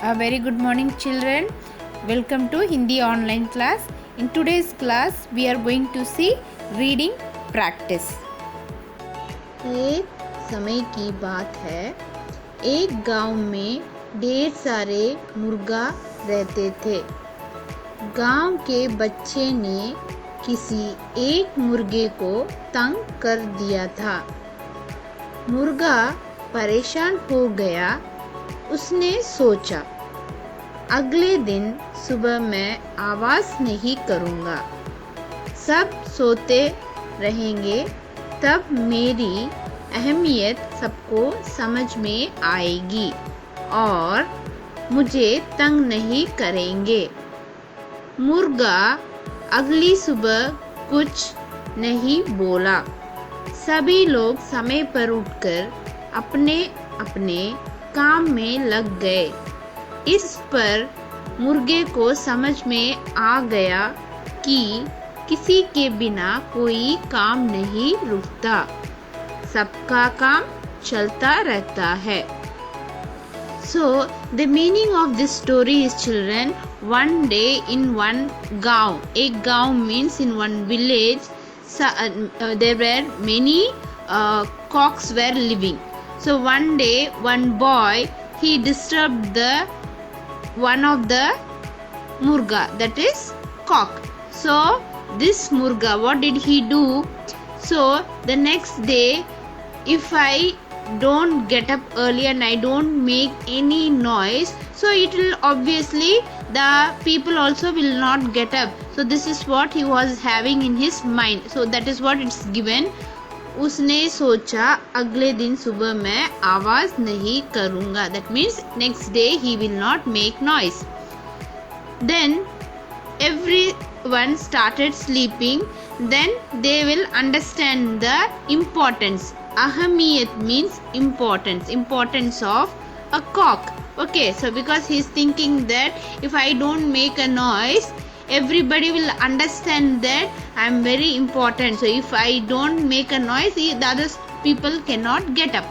A very good morning, children. Welcome to Hindi online class. In today's class, we are going to see reading practice. एक समय की बात है। एक गांव में ढेर सारे मुर्गा रहते थे। गांव के बच्चे ने किसी एक मुर्गे को तंग कर दिया था। मुर्गा परेशान हो गया। उसने सोचा, अगले दिन सुबह मैं आवाज़ नहीं करूँगा। सब सोते रहेंगे, तब मेरी अहमियत सबको समझ में आएगी और मुझे तंग नहीं करेंगे। मुर्गा अगली सुबह कुछ नहीं बोला। सभी लोग समय पर उठकर अपने अपने काम में लग गए। इस पर मुर्गे को समझ में आ गया कि किसी के बिना कोई काम नहीं रुकता, सबका काम चलता रहता है। So the meaning of this story is, children, one day in one gaon. एक गांव means in one village. There were many cocks were living. So one day one boy, he disturbed one of the murga, that is cock. So this murga, what did he do? So the next day, if I don't get up early and I don't make any noise, so it will obviously the people also will not get up. So this is what he was having in his mind. So that is what it's given. उसने सोचा, अगले दिन सुबह मैं आवाज नहीं करूंगा। That means next day he will not make noise. Then everyone started sleeping. Then they will understand the importance. Ahamiyat means importance of a cock. Okay, so because he is thinking that if I don't make a noise, everybody will understand that I am very important. So if I don't make a noise, the other people cannot get up.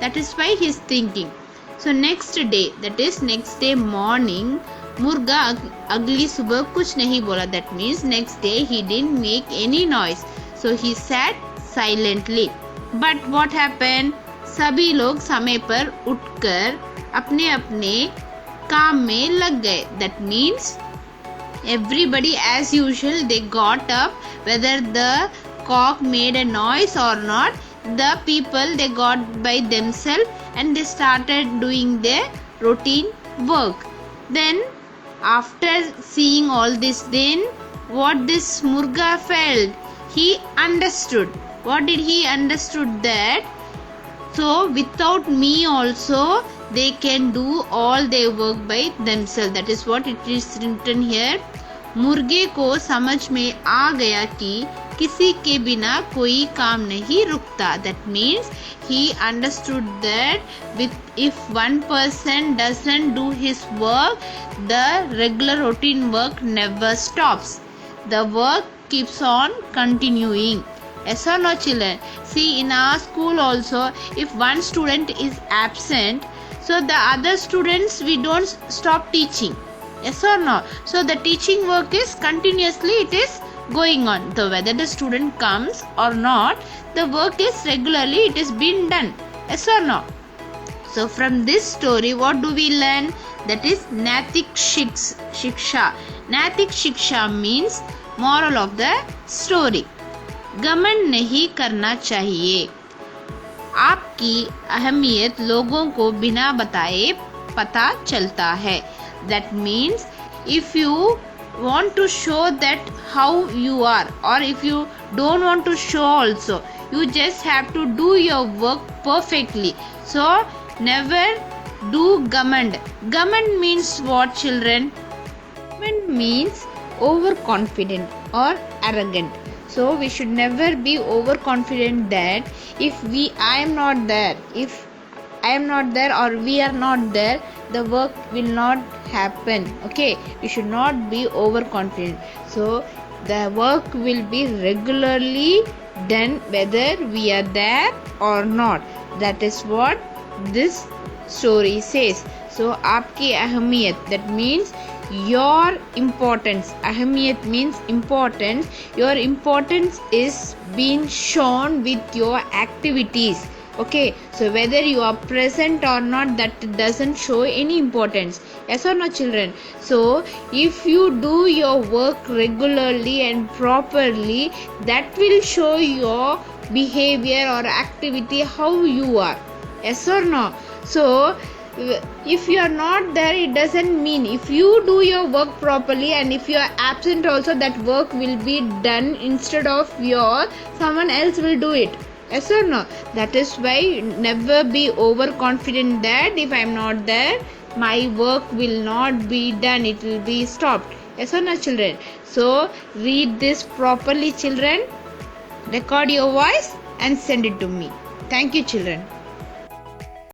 That is why he is thinking. So next day, that is next day morning, मुर्गा अगली सुबह कुछ नहीं बोला. That means next day he didn't make any noise. So he sat silently. But what happened? सभी लोग समय पर उठकर अपने अपने काम में लग गए. That means everybody as usual they got up, whether the cock made a noise or not. The people they got by themselves and they started doing their routine work. Then after seeing all this, then what this murga felt, he understood. What did he understood? That so without me also they can do all their work by themselves. That is what it is written here. मुर्गे को समझ में आ गया कि किसी के बिना कोई काम नहीं रुकता. That means he understood that if one person doesn't do his work, the regular routine work never stops. The work keeps on continuing. Yes or no, children? See, in our school also, if one student is absent, so the other students, we don't stop teaching. Yes or no? So the teaching work is continuously, it is going on. So whether the student comes or not, the work is regularly, it is being done. Yes or no? So from this story, what do we learn? That is Naitik Shiksha. Naitik Shiksha means moral of the story. घमंड नहीं करना चाहिए. आपकी अहमियत लोगों को बिना बताए पता चलता है. That means if you want to show that how you are, or if you don't want to show also, you just have to do your work perfectly. So never do gamand. Gamand means what, children? Gamand means overconfident or arrogant. So we should never be overconfident that if I am not there, if I am not there or we are not there, the work will not happen. Okay, we should not be overconfident. So the work will be regularly done whether we are there or not. That is what this story says. So आपकी अहमियत, that means your importance. अहमियत means importance. Your importance is being shown with your activities. Okay, so whether you are present or not, that doesn't show any importance. Yes or no, children? So if you do your work regularly and properly, that will show your behavior or activity how you are. Yes or no? So if you are not there, it doesn't mean. If you do your work properly and if you are absent also, that work will be done instead of someone else will do it. Yes or no? That is why never be overconfident that if I am not there, my work will not be done, it will be stopped. Yes or no, children? So read this properly, children. Record your voice and send it to me. Thank you, children.